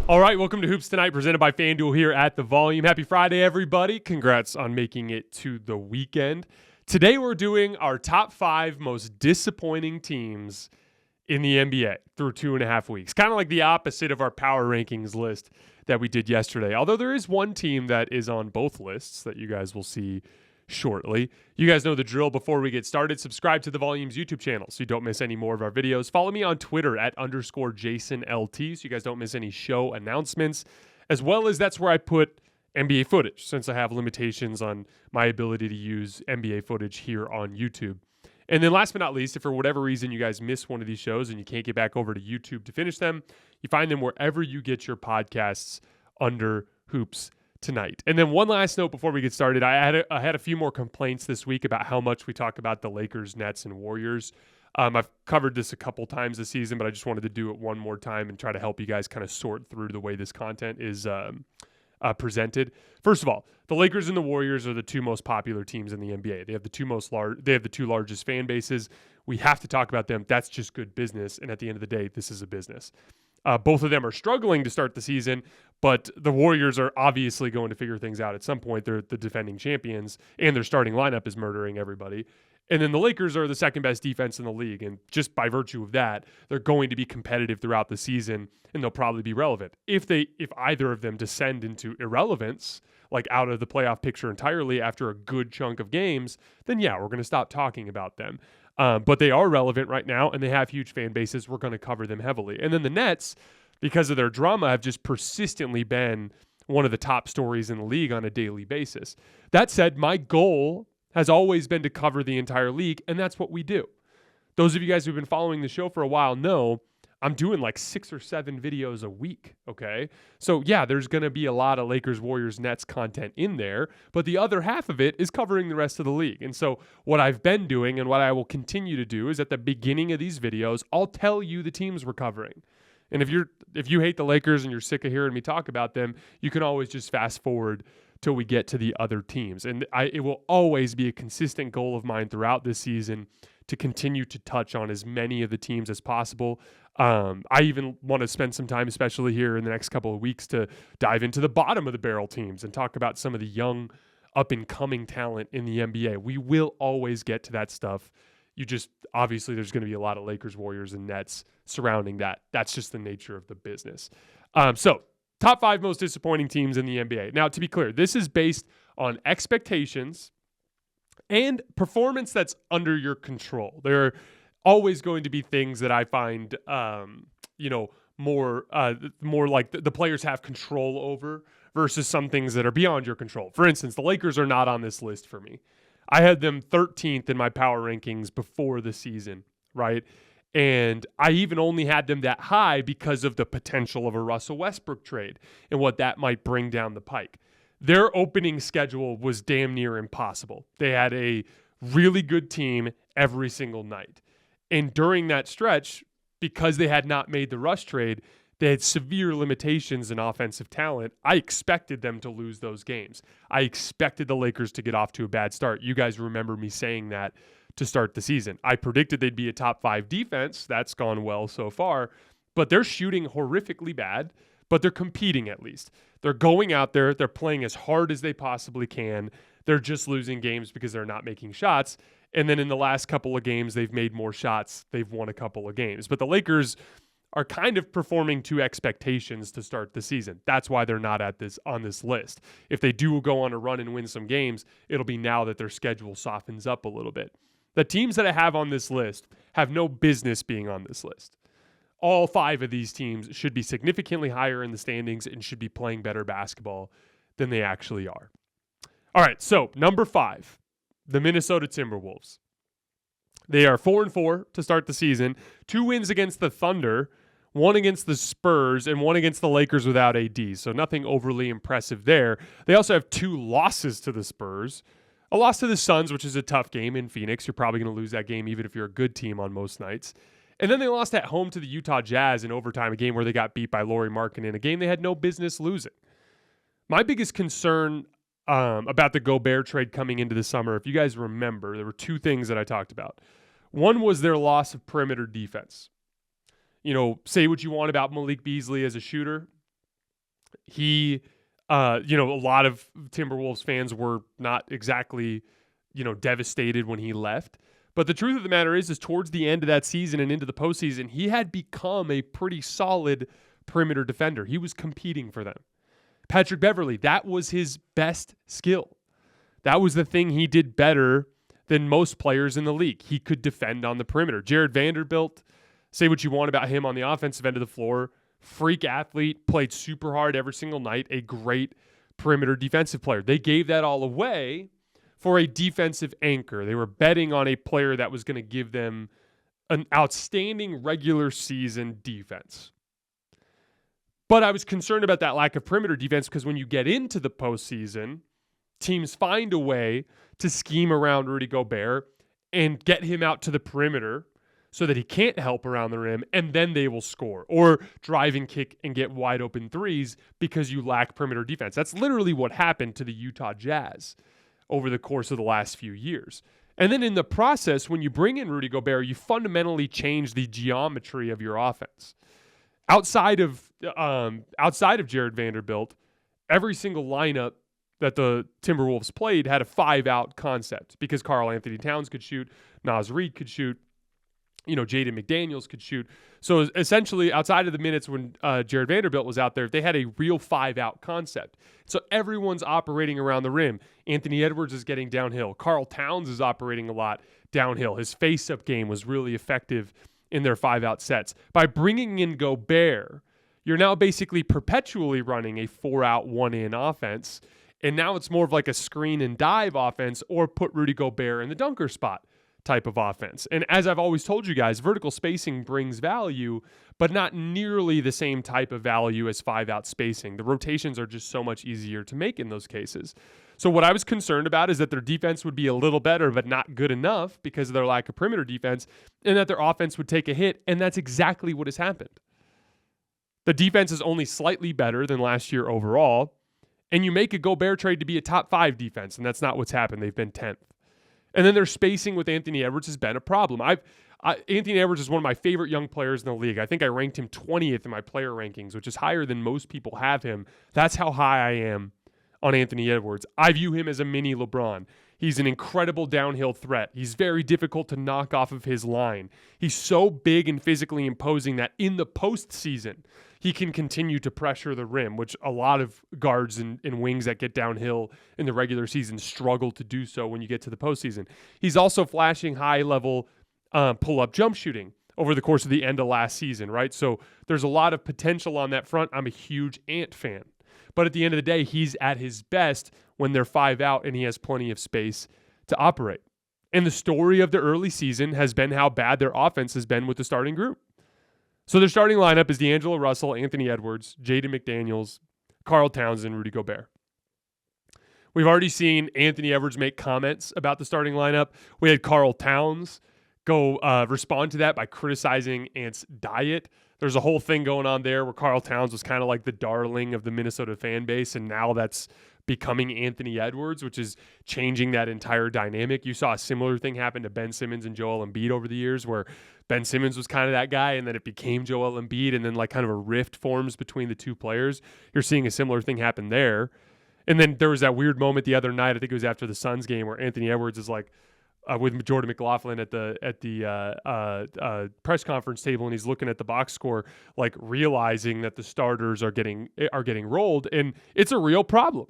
All right, welcome to Hoops Tonight, presented by FanDuel here at The Volume. Happy Friday, everybody. Congrats on making it to the weekend. Today we're doing our top 5 most disappointing teams in the NBA through 2.5 weeks. Kind of like the opposite of our power rankings list that we did yesterday. Although there is one team that is on both lists that you guys will see shortly. You guys know the drill. Before we get started, subscribe to The Volume's YouTube channel so you don't miss any more of our videos. Follow me on Twitter at _JasonLT so you guys don't miss any show announcements, as well as that's where I put NBA footage since I have limitations on my ability to use NBA footage here on YouTube. And then last but not least, if for whatever reason you guys miss one of these shows and you can't get back over to YouTube to finish them, you find them wherever you get your podcasts under Hoops Tonight. And then one last note before we get started. I had a few more complaints this week about how much we talk about the Lakers, Nets, and Warriors. I've covered this a couple times this season, but I just wanted to do it one more time and try to help you guys kind of sort through the way this content is presented. First of all, the Lakers and the Warriors are the two most popular teams in the NBA. They have the two largest fan bases. We have to talk about them. That's just good business. And at the end of the day, this is a business. Both of them are struggling to start the season, but the Warriors are obviously going to figure things out at some point. They're the defending champions, and their starting lineup is murdering everybody. And then the Lakers are the second best defense in the league, and just by virtue of that, they're going to be competitive throughout the season, and they'll probably be relevant. If either of them descend into irrelevance, like out of the playoff picture entirely after a good chunk of games, then yeah, we're going to stop talking about them. But they are relevant right now, and they have huge fan bases. We're going to cover them heavily. And then the Nets, because of their drama, have just persistently been one of the top stories in the league on a daily basis. That said, my goal has always been to cover the entire league, and that's what we do. Those of you guys who've been following the show for a while know I'm doing like 6 or 7 videos a week, okay? So yeah, there's going to be a lot of Lakers, Warriors, Nets content in there, but the other half of it is covering the rest of the league. And so what I've been doing and what I will continue to do is at the beginning of these videos, I'll tell you the teams we're covering. And if you hate the Lakers and you're sick of hearing me talk about them, you can always just fast forward till we get to the other teams. And it will always be a consistent goal of mine throughout this season to continue to touch on as many of the teams as possible. I even want to spend some time, especially here in the next couple of weeks, to dive into the bottom of the barrel teams and talk about some of the young up-and-coming talent in the NBA. We will always get to that stuff. Obviously, there's going to be a lot of Lakers, Warriors, and Nets surrounding that. That's just the nature of the business. So, top 5 most disappointing teams in the NBA. Now, to be clear, this is based on expectations and performance that's under your control. There are always going to be things that I find, more like the players have control over versus some things that are beyond your control. For instance, the Lakers are not on this list for me. I had them 13th in my power rankings before the season, right? And I even only had them that high because of the potential of a Russell Westbrook trade and what that might bring down the pike. Their opening schedule was damn near impossible. They had a really good team every single night. And during that stretch, because they had not made the Russ trade, they had severe limitations in offensive talent. I expected them to lose those games. I expected the Lakers to get off to a bad start. You guys remember me saying that to start the season. I predicted they'd be a top 5 defense. That's gone well so far. But they're shooting horrifically bad, but they're competing at least. They're going out there. They're playing as hard as they possibly can. They're just losing games because they're not making shots. And then in the last couple of games, they've made more shots. They've won a couple of games. But the Lakers are kind of performing to expectations to start the season. That's why they're not on this list. If they do go on a run and win some games, it'll be now that their schedule softens up a little bit. The teams that I have on this list have no business being on this list. All 5 of these teams should be significantly higher in the standings and should be playing better basketball than they actually are. All right, so number 5, the Minnesota Timberwolves. They are 4-4 to start the season. 2 wins against the Thunder, 1 against the Spurs, and 1 against the Lakers without AD. So nothing overly impressive there. They also have 2 losses to the Spurs. A loss to the Suns, which is a tough game in Phoenix. You're probably going to lose that game even if you're a good team on most nights. And then they lost at home to the Utah Jazz in overtime, a game where they got beat by Lauri Markkanen, a game they had no business losing. My biggest concern about the Gobert trade coming into the summer, if you guys remember, there were 2 things that I talked about. One was their loss of perimeter defense. You know, say what you want about Malik Beasley as a shooter. He, a lot of Timberwolves fans were not exactly, devastated when he left. But the truth of the matter is towards the end of that season and into the postseason, he had become a pretty solid perimeter defender. He was competing for them. Patrick Beverley, that was his best skill. That was the thing he did better than most players in the league. He could defend on the perimeter. Jared Vanderbilt, say what you want about him on the offensive end of the floor, freak athlete, played super hard every single night, a great perimeter defensive player. They gave that all away for a defensive anchor. They were betting on a player that was going to give them an outstanding regular season defense. But I was concerned about that lack of perimeter defense because when you get into the postseason, teams find a way to scheme around Rudy Gobert and get him out to the perimeter so that he can't help around the rim, and then they will score or drive and kick and get wide open threes because you lack perimeter defense. That's literally what happened to the Utah Jazz over the course of the last few years. And then in the process, when you bring in Rudy Gobert, you fundamentally change the geometry of your offense. Outside of Jared Vanderbilt, every single lineup that the Timberwolves played had a 5-out concept because Karl Anthony Towns could shoot, Naz Reid could shoot, Jaden McDaniels could shoot. So essentially, outside of the minutes when Jared Vanderbilt was out there, they had a real 5-out concept. So everyone's operating around the rim. Anthony Edwards is getting downhill. Karl Towns is operating a lot downhill. His face-up game was really effective in their 5-out sets. By bringing in Gobert, you're now basically perpetually running a 4-out, 1-in offense. And now it's more of like a screen and dive offense or put Rudy Gobert in the dunker spot type of offense. And as I've always told you guys, vertical spacing brings value, but not nearly the same type of value as 5-out spacing. The rotations are just so much easier to make in those cases. So what I was concerned about is that their defense would be a little better, but not good enough because of their lack of perimeter defense, and that their offense would take a hit, and that's exactly what has happened. The defense is only slightly better than last year overall, and you make a Gobert trade to be a top 5 defense, and that's not what's happened. They've been 10th. And then their spacing with Anthony Edwards has been a problem. Anthony Edwards is one of my favorite young players in the league. I think I ranked him 20th in my player rankings, which is higher than most people have him. That's how high I am on Anthony Edwards. I view him as a mini LeBron. He's an incredible downhill threat. He's very difficult to knock off of his line. He's so big and physically imposing that in the postseason, he can continue to pressure the rim, which a lot of guards and wings that get downhill in the regular season struggle to do so when you get to the postseason. He's also flashing high-level pull-up jump shooting over the course of the end of last season, right? So there's a lot of potential on that front. I'm a huge Ant fan. But at the end of the day, he's at his best when they're 5-out and he has plenty of space to operate. And the story of the early season has been how bad their offense has been with the starting group. So their starting lineup is D'Angelo Russell, Anthony Edwards, Jaden McDaniels, Karl Towns, and Rudy Gobert. We've already seen Anthony Edwards make comments about the starting lineup. We had Karl Towns go respond to that by criticizing Ant's diet. There's a whole thing going on there where Karl Towns was kind of like the darling of the Minnesota fan base, and now that's becoming Anthony Edwards, which is changing that entire dynamic. You saw a similar thing happen to Ben Simmons and Joel Embiid over the years where Ben Simmons was kind of that guy, and then it became Joel Embiid, and then like kind of a rift forms between the two players. You're seeing a similar thing happen there. And then there was that weird moment the other night, I think it was after the Suns game, where Anthony Edwards is like with Jordan McLaughlin at the press conference table, and he's looking at the box score, like realizing that the starters are getting rolled, and it's a real problem.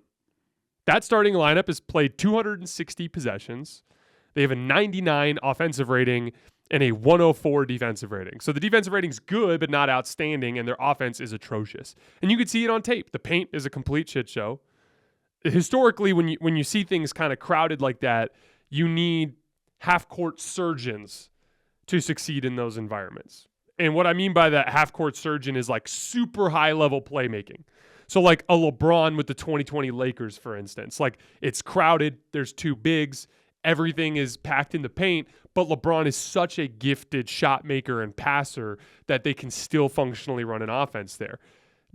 That starting lineup has played 260 possessions. They have a 99 offensive rating and a 104 defensive rating. So the defensive rating's good, but not outstanding, and their offense is atrocious. And you could see it on tape. The paint is a complete shit show. Historically, when you see things kind of crowded like that, you need half-court surgeons to succeed in those environments. And what I mean by that half-court surgeon is like super high-level playmaking. So like a LeBron with the 2020 Lakers, for instance. Like it's crowded, there's two bigs, everything is packed in the paint, but LeBron is such a gifted shot maker and passer that they can still functionally run an offense there.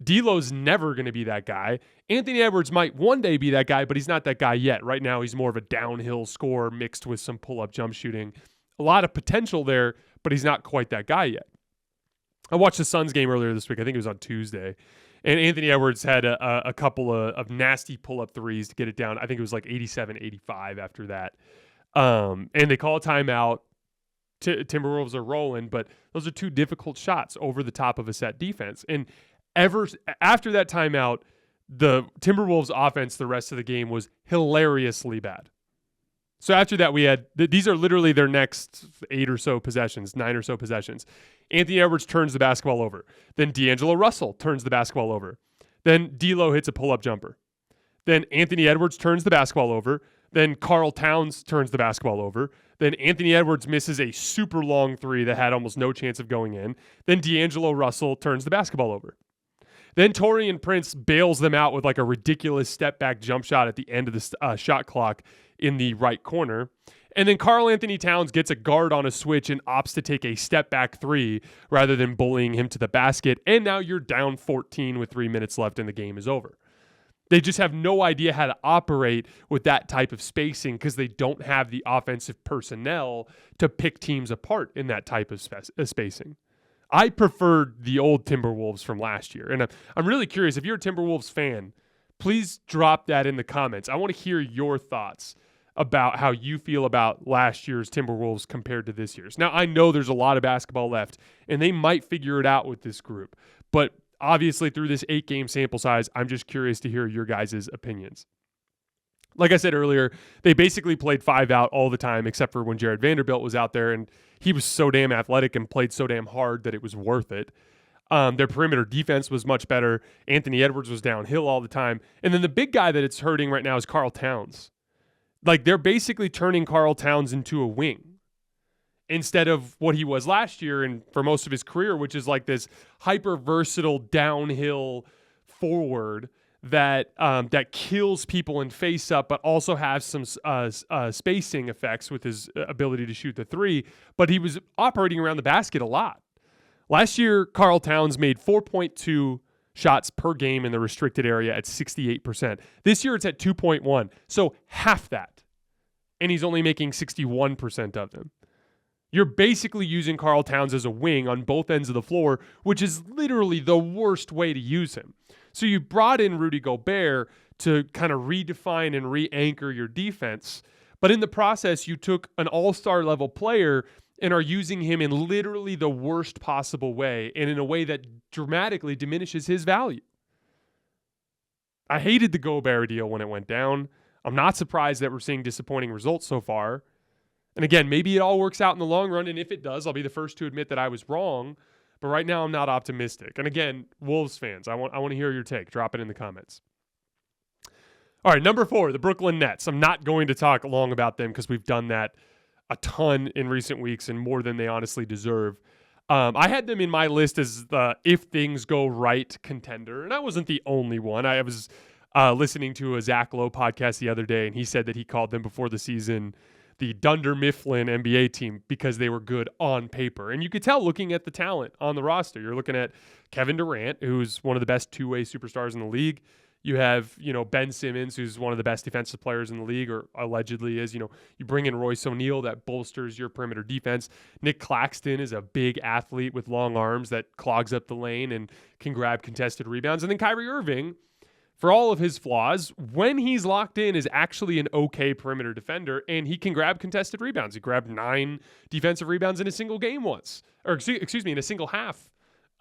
D'Lo's never going to be that guy. Anthony Edwards might one day be that guy, but he's not that guy yet. Right now, he's more of a downhill scorer mixed with some pull-up jump shooting. A lot of potential there, but he's not quite that guy yet. I watched the Suns game earlier this week. I think it was on Tuesday. And Anthony Edwards had a couple of nasty pull-up threes to get it down. I think it was like 87, 85 after that. And they call a timeout. Timberwolves are rolling, but those are two difficult shots over the top of a set defense. And after that timeout, the Timberwolves offense the rest of the game was hilariously bad. So after that, we had these are literally their next 9 or so possessions. Anthony Edwards turns the basketball over. Then D'Angelo Russell turns the basketball over. Then D'Lo hits a pull-up jumper. Then Anthony Edwards turns the basketball over. Then Karl Towns turns the basketball over. Then Anthony Edwards misses a super long three that had almost no chance of going in. Then D'Angelo Russell turns the basketball over. Then Taurean Prince bails them out with like a ridiculous step-back jump shot at the end of the shot clock in the right corner. And then Karl Anthony Towns gets a guard on a switch and opts to take a step-back three rather than bullying him to the basket. And now you're down 14 with 3 minutes left and the game is over. They just have no idea how to operate with that type of spacing because they don't have the offensive personnel to pick teams apart in that type of spacing. I preferred the old Timberwolves from last year. And I'm really curious, if you're a Timberwolves fan, please drop that in the comments. I want to hear your thoughts about how you feel about last year's Timberwolves compared to this year's. Now, I know there's a lot of basketball left, and they might figure it out with this group. But obviously, through this 8-game sample size, I'm just curious to hear your guys' opinions. Like I said earlier, they basically played 5 out all the time, except for when Jared Vanderbilt was out there, and he was so damn athletic and played so damn hard that it was worth it. Their perimeter defense was much better. Anthony Edwards was downhill all the time. And then the big guy that it's hurting right now is Karl Towns. Like, they're basically turning Karl Towns into a wing instead of what he was last year and for most of his career, which is like this hyper-versatile downhill forward that kills people in face-up, but also has some spacing effects with his ability to shoot the three. But he was operating around the basket a lot. Last year, Karl Towns made 4.2 shots per game in the restricted area at 68%. This year, it's at 2.1, so half that. And he's only making 61% of them. You're basically using Karl Towns as a wing on both ends of the floor, which is literally the worst way to use him. So you brought in Rudy Gobert to kind of redefine and re-anchor your defense, but in the process, you took an all-star level player and are using him in literally the worst possible way and in a way that dramatically diminishes his value. I hated the Gobert deal when it went down. I'm not surprised that we're seeing disappointing results so far. And again, maybe it all works out in the long run, and if it does, I'll be the first to admit that I was wrong. But right now, I'm not optimistic. And again, Wolves fans, I want to hear your take. Drop it in the comments. All right, number 4, the Brooklyn Nets. I'm not going to talk long about them because we've done that a ton in recent weeks and more than they honestly deserve. I had them in my list as the if things go right contender, and I wasn't the only one. I was listening to a Zach Lowe podcast the other day, and he said that he called them before the season the Dunder Mifflin NBA team because they were good on paper. And you could tell looking at the talent on the roster. You're looking at Kevin Durant, who's one of the best two-way superstars in the league. You have, Ben Simmons, who's one of the best defensive players in the league, or allegedly is. You bring in Royce O'Neal, that bolsters your perimeter defense. Nick Claxton is a big athlete with long arms that clogs up the lane and can grab contested rebounds. And then Kyrie Irving, for all of his flaws, when he's locked in, is actually an okay perimeter defender, and he can grab contested rebounds. He grabbed 9 defensive rebounds in a single game once, or in a single half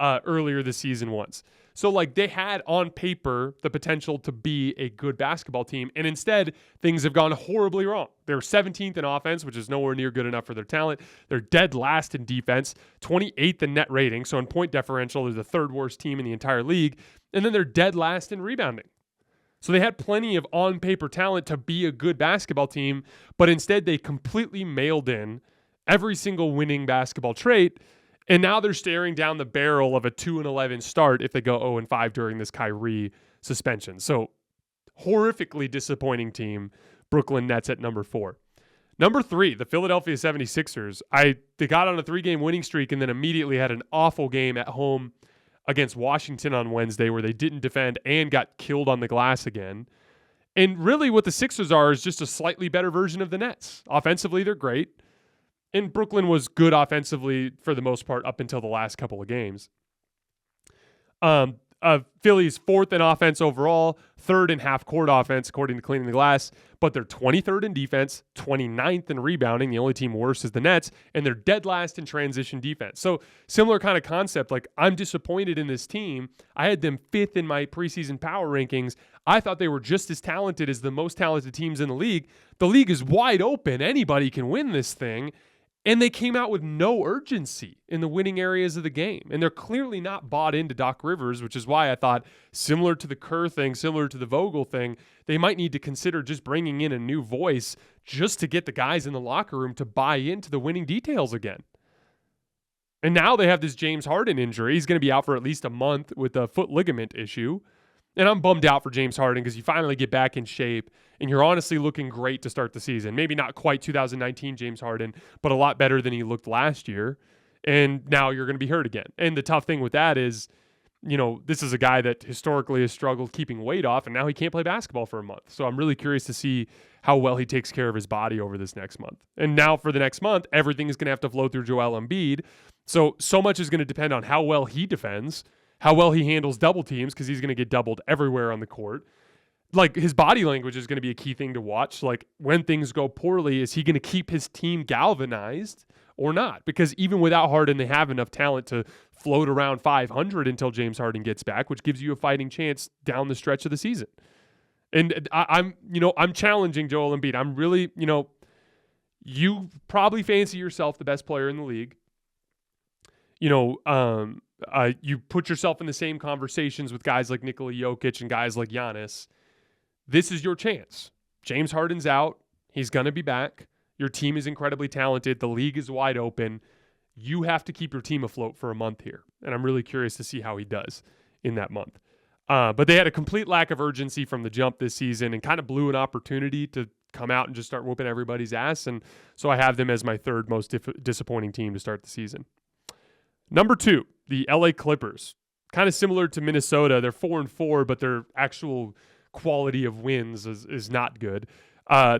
earlier this season once. So, they had on paper the potential to be a good basketball team, and instead, things have gone horribly wrong. They're 17th in offense, which is nowhere near good enough for their talent. They're dead last in defense, 28th in net rating. So, in point differential, they're the 3rd worst team in the entire league. And then they're dead last in rebounding. So they had plenty of on-paper talent to be a good basketball team, but instead they completely mailed in every single winning basketball trait, and now they're staring down the barrel of a 2-11 start if they go 0-5 during this Kyrie suspension. So horrifically disappointing team, Brooklyn Nets at number 4. Number 3, the Philadelphia 76ers. They got on a 3-game winning streak and then immediately had an awful game at home against Washington on Wednesday where they didn't defend and got killed on the glass again. And really what the Sixers are is just a slightly better version of the Nets. Offensively, they're great. And Brooklyn was good offensively for the most part up until the last couple of games. Philly's fourth in offense overall, third in half-court offense, according to Cleaning the Glass, but they're 23rd in defense, 29th in rebounding. The only team worse is the Nets, and they're dead last in transition defense. So similar kind of concept. Like, I'm disappointed in this team. I had them fifth in my preseason power rankings. I thought they were just as talented as the most talented teams in the league. The league is wide open. Anybody can win this thing. And they came out with no urgency in the winning areas of the game. And they're clearly not bought into Doc Rivers, which is why I thought, similar to the Kerr thing, similar to the Vogel thing, they might need to consider just bringing in a new voice just to get the guys in the locker room to buy into the winning details again. And now they have this James Harden injury. He's going to be out for at least a month with a foot ligament issue. And I'm bummed out for James Harden because you finally get back in shape and you're honestly looking great to start the season. Maybe not quite 2019 James Harden, but a lot better than he looked last year. And now you're going to be hurt again. And the tough thing with that is, this is a guy that historically has struggled keeping weight off, and now he can't play basketball for a month. So I'm really curious to see how well he takes care of his body over this next month. And now for the next month, everything is going to have to flow through Joel Embiid. So much is going to depend on how well he defends, how well he handles double teams, because he's going to get doubled everywhere on the court. Like, his body language is going to be a key thing to watch. Like, when things go poorly, is he going to keep his team galvanized or not? Because even without Harden, they have enough talent to float around 500 until James Harden gets back, which gives you a fighting chance down the stretch of the season. And I'm challenging Joel Embiid. I'm really, you probably fancy yourself the best player in the league. You put yourself in the same conversations with guys like Nikola Jokic and guys like Giannis. This is your chance. James Harden's out. He's going to be back. Your team is incredibly talented. The league is wide open. You have to keep your team afloat for a month here. And I'm really curious to see how he does in that month. But they had a complete lack of urgency from the jump this season and kind of blew an opportunity to come out and just start whooping everybody's ass. And so I have them as my third most disappointing team to start the season. Number 2, the LA Clippers. Kind of similar to Minnesota. They're 4-4, but their actual quality of wins is not good.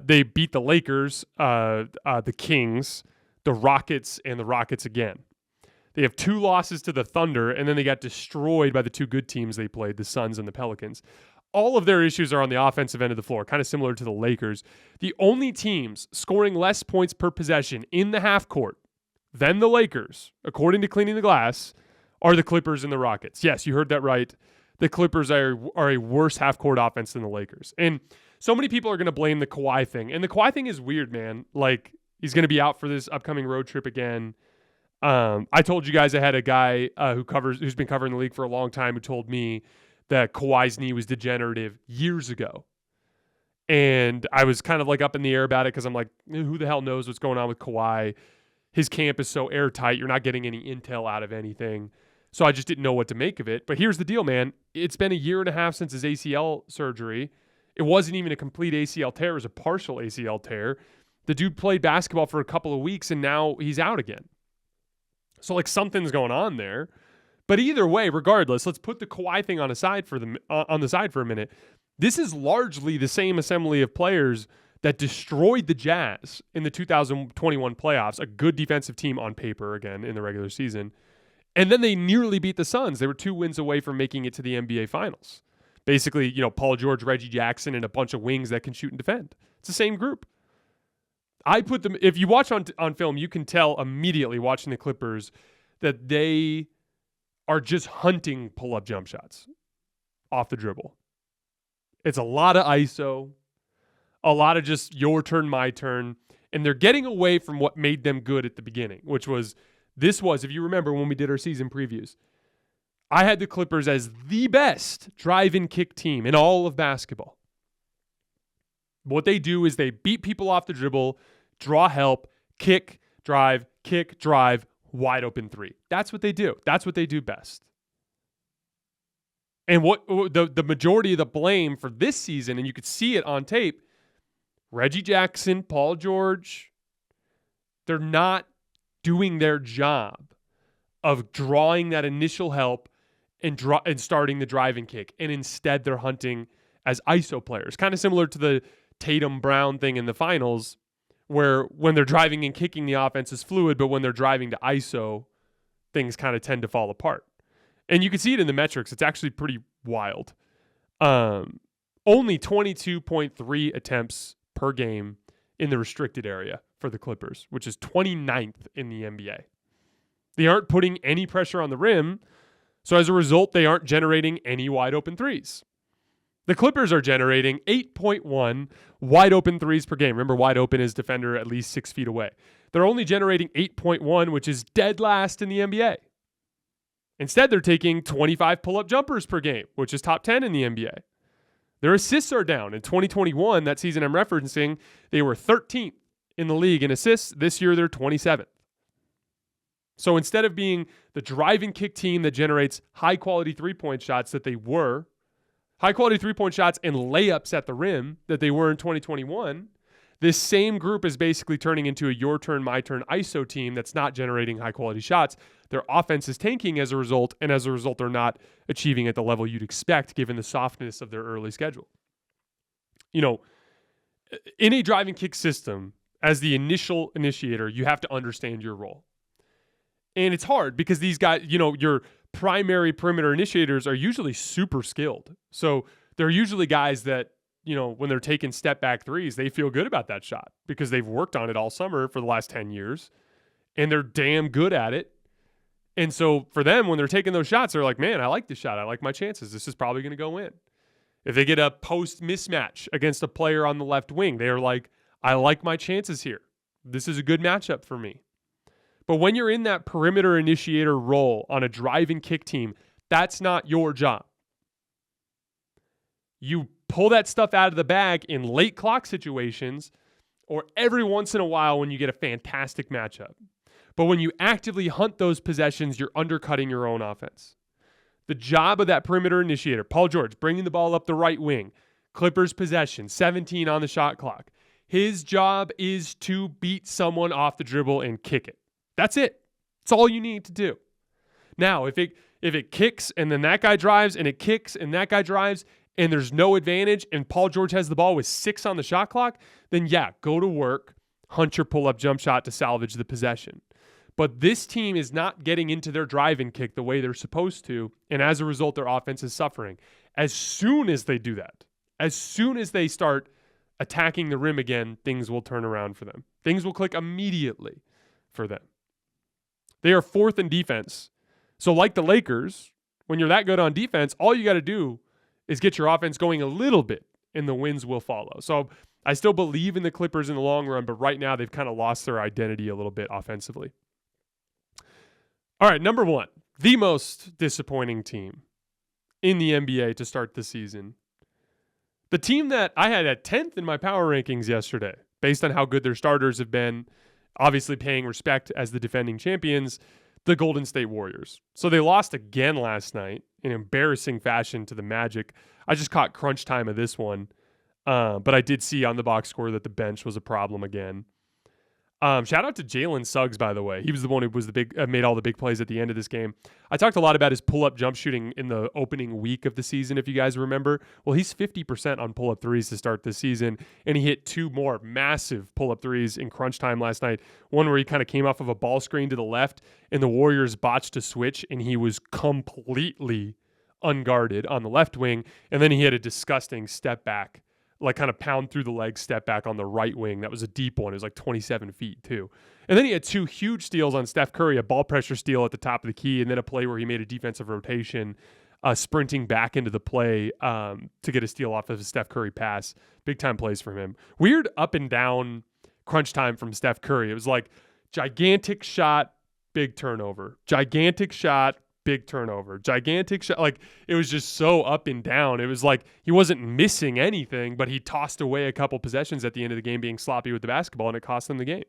They beat the Lakers, the Kings, the Rockets, and the Rockets again. They have 2 losses to the Thunder, and then they got destroyed by the 2 good teams they played, the Suns and the Pelicans. All of their issues are on the offensive end of the floor, kind of similar to the Lakers. The only teams scoring less points per possession in the half court than the Lakers, according to Cleaning the Glass, are the Clippers and the Rockets. Yes, you heard that right. The Clippers are a worse half-court offense than the Lakers. And so many people are going to blame the Kawhi thing. And the Kawhi thing is weird, man. Like, he's going to be out for this upcoming road trip again. I told you guys I had a guy who's been covering the league for a long time who told me that Kawhi's knee was degenerative years ago. And I was kind of like up in the air about it because I'm like, who the hell knows what's going on with Kawhi? His camp is so airtight. You're not getting any intel out of anything. So I just didn't know what to make of it. But here's the deal, man. It's been a year and a half since his ACL surgery. It wasn't even a complete ACL tear. It was a partial ACL tear. The dude played basketball for a couple of weeks, and now he's out again. So, like, something's going on there. But either way, regardless, let's put the Kawhi thing on the side for a minute. This is largely the same assembly of players that destroyed the Jazz in the 2021 playoffs, a good defensive team on paper, again, in the regular season. And then they nearly beat the Suns. They were 2 wins away from making it to the NBA Finals. Basically, Paul George, Reggie Jackson, and a bunch of wings that can shoot and defend. It's the same group. I put them, if you watch on film, you can tell immediately watching the Clippers that they are just hunting pull-up jump shots off the dribble. It's a lot of ISO, a lot of just your turn, my turn, and they're getting away from what made them good at the beginning, which was, if you remember when we did our season previews, I had the Clippers as the best drive-and-kick team in all of basketball. What they do is they beat people off the dribble, draw help, kick, drive, wide open 3. That's what they do. That's what they do best. And what the majority of the blame for this season, and you could see it on tape, Reggie Jackson, Paul George, they're not doing their job of drawing that initial help and starting the drive and kick. And instead they're hunting as ISO players. Kind of similar to the Tatum Brown thing in the finals, where when they're driving and kicking, the offense is fluid, but when they're driving to ISO, things kind of tend to fall apart. And you can see it in the metrics. It's actually pretty wild. Only 22.3 attempts per game in the restricted area for the Clippers, which is 29th in the NBA. They aren't putting any pressure on the rim, so as a result, they aren't generating any wide open threes. The Clippers are generating 8.1 wide open threes per game. Remember, wide open is defender at least 6 feet away. They're only generating 8.1, which is dead last in the NBA. Instead, they're taking 25 pull-up jumpers per game, which is top 10 in the NBA. Their assists are down. In 2021, that season I'm referencing, they were 13th in the league in assists. This year, they're 27th. So instead of being the drive and kick team that generates high-quality three-point shots that they were, high-quality three-point shots and layups at the rim that they were in 2021, this same group is basically turning into a your turn, my turn ISO team that's not generating high-quality shots. Their offense is tanking as a result, and as a result, they're not achieving at the level you'd expect given the softness of their early schedule. You know, in a drive and kick system, as the initial initiator, you have to understand your role. And it's hard because these guys, you know, your primary perimeter initiators are usually super skilled. So they're usually guys that, you know, when they're taking step back threes, they feel good about that shot because they've worked on it all summer for the last 10 years and they're damn good at it. And so for them, when they're taking those shots, they're like, man, I like this shot. I like my chances. This is probably going to go in. If they get a post mismatch against a player on the left wing, they're like, I like my chances here. This is a good matchup for me. But when you're in that perimeter initiator role on a drive and kick team, that's not your job. You pull that stuff out of the bag in late clock situations or every once in a while when you get a fantastic matchup. But when you actively hunt those possessions, you're undercutting your own offense. The job of that perimeter initiator, Paul George, bringing the ball up the right wing, Clippers possession, 17 on the shot clock. His job is to beat someone off the dribble and kick it. That's it. That's all you need to do. Now, if it kicks and then that guy drives and it kicks and that guy drives and there's no advantage and Paul George has the ball with 6 on the shot clock, then yeah, go to work, hunt your pull-up jump shot to salvage the possession. But this team is not getting into their drive and kick the way they're supposed to, and as a result, their offense is suffering. As soon as they do that, as soon as they start attacking the rim again, things will turn around for them. Things will click immediately for them. They are 4th in defense. So like the Lakers, when you're that good on defense, all you got to do is get your offense going a little bit, and the wins will follow. So I still believe in the Clippers in the long run, but right now they've kind of lost their identity a little bit offensively. All right, number 1, the most disappointing team in the NBA to start the season. The team that I had at 10th in my power rankings yesterday, based on how good their starters have been, obviously paying respect as the defending champions, the Golden State Warriors. So they lost again last night in embarrassing fashion to the Magic. I just caught crunch time of this one, but I did see on the box score that the bench was a problem again. Shout out to Jalen Suggs, by the way. He was the one who was made all the big plays at the end of this game. I talked a lot about his pull-up jump shooting in the opening week of the season, if you guys remember. Well, he's 50% on pull-up threes to start this season, and he hit 2 more massive pull-up threes in crunch time last night. One where he kind of came off of a ball screen to the left, and the Warriors botched a switch, and he was completely unguarded on the left wing, and then he had a disgusting step back, like kind of pound through the leg step back on the right wing. That was a deep one. It was like 27 feet too. And then he had 2 huge steals on Steph Curry, a ball pressure steal at the top of the key, and then a play where he made a defensive rotation, sprinting back into the play to get a steal off of a Steph Curry pass. Big time plays from him. Weird up and down crunch time from Steph Curry. It was like gigantic shot, big turnover. Gigantic shot, big turnover, gigantic shot. Like, it was just so up and down. It was like he wasn't missing anything, but he tossed away a couple possessions at the end of the game being sloppy with the basketball, and it cost them the game.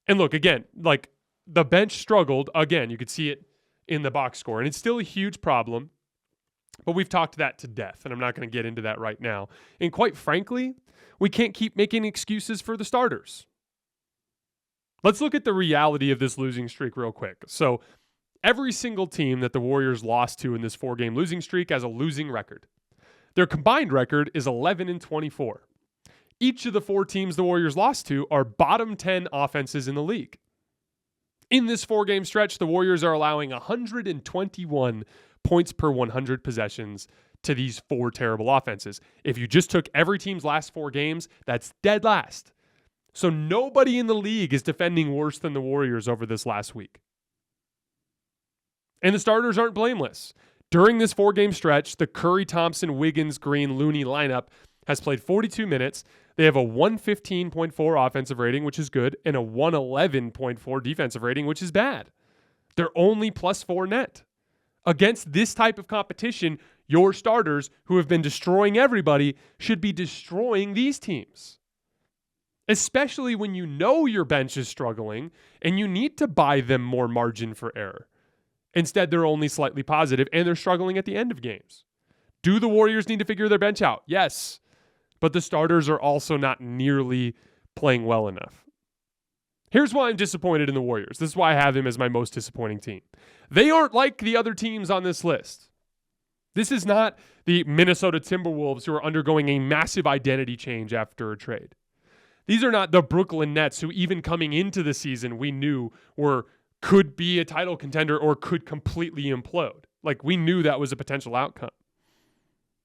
And look, again, like the bench struggled. Again, you could see it in the box score, and it's still a huge problem, but we've talked that to death, and I'm not going to get into that right now. And quite frankly, we can't keep making excuses for the starters. Let's look at the reality of this losing streak real quick. So every single team that the Warriors lost to in this 4-game losing streak has a losing record. Their combined record is 11-24. Each of the 4 teams the Warriors lost to are bottom 10 offenses in the league. In this 4-game stretch, the Warriors are allowing 121 points per 100 possessions to these 4 terrible offenses. If you just took every team's last 4 games, that's dead last. So nobody in the league is defending worse than the Warriors over this last week. And the starters aren't blameless. During this 4-game stretch, the Curry, Thompson, Wiggins, Green, Looney lineup has played 42 minutes. They have a 115.4 offensive rating, which is good, and a 111.4 defensive rating, which is bad. They're only +4 net. Against this type of competition, your starters, who have been destroying everybody, should be destroying these teams. Especially when you know your bench is struggling and you need to buy them more margin for error. Instead, they're only slightly positive and they're struggling at the end of games. Do the Warriors need to figure their bench out? Yes. But the starters are also not nearly playing well enough. Here's why I'm disappointed in the Warriors. This is why I have them as my most disappointing team. They aren't like the other teams on this list. This is not the Minnesota Timberwolves who are undergoing a massive identity change after a trade. These are not the Brooklyn Nets who even coming into the season we knew could be a title contender or could completely implode. Like, we knew that was a potential outcome.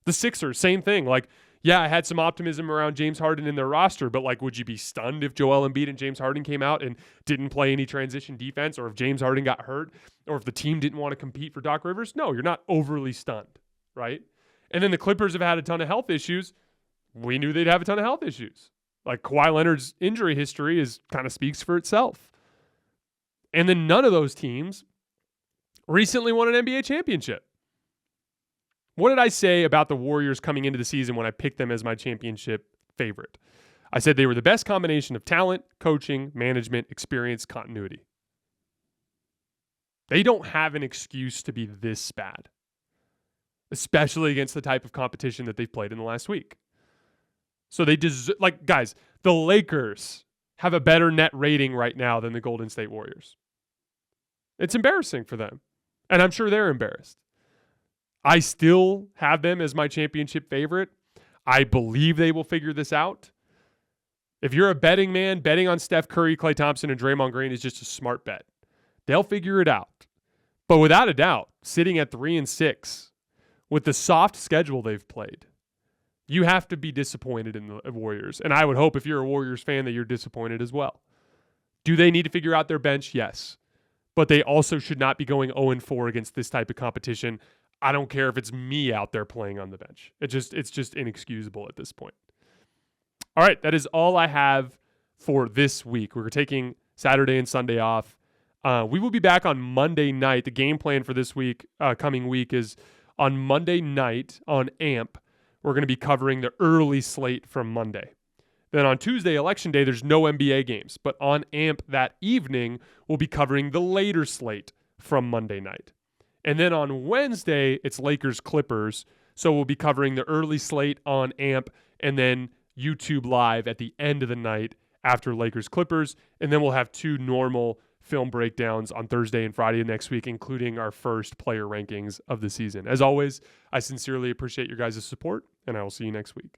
The Sixers, same thing. Like, yeah, I had some optimism around James Harden in their roster, but like, would you be stunned if Joel Embiid and James Harden came out and didn't play any transition defense, or if James Harden got hurt, or if the team didn't want to compete for Doc Rivers? No, you're not overly stunned, right? And then the Clippers have had a ton of health issues. We knew they'd have a ton of health issues. Like, Kawhi Leonard's injury history kind of speaks for itself. And then none of those teams recently won an NBA championship. What did I say about the Warriors coming into the season when I picked them as my championship favorite? I said they were the best combination of talent, coaching, management, experience, continuity. They don't have an excuse to be this bad, especially against the type of competition that they've played in the last week. So they deserve, guys, the Lakers have a better net rating right now than the Golden State Warriors. It's embarrassing for them, and I'm sure they're embarrassed. I still have them as my championship favorite. I believe they will figure this out. If you're a betting man, betting on Steph Curry, Klay Thompson, and Draymond Green is just a smart bet. They'll figure it out. But without a doubt, sitting at 3-6 with the soft schedule they've played, you have to be disappointed in the Warriors. And I would hope if you're a Warriors fan that you're disappointed as well. Do they need to figure out their bench? Yes. But they also should not be going 0-4 against this type of competition. I don't care if it's me out there playing on the bench. It's just inexcusable at this point. All right, that is all I have for this week. We're taking Saturday and Sunday off. We will be back on Monday night. The game plan for this week, coming week, is on Monday night on AMP. We're going to be covering the early slate from Monday. Then on Tuesday, Election Day, there's no NBA games. But on AMP that evening, we'll be covering the later slate from Monday night. And then on Wednesday, it's Lakers-Clippers. So we'll be covering the early slate on AMP and then YouTube Live at the end of the night after Lakers-Clippers. And then we'll have 2 normal film breakdowns on Thursday and Friday of next week, including our first player rankings of the season. As always, I sincerely appreciate your guys' support, and I will see you next week.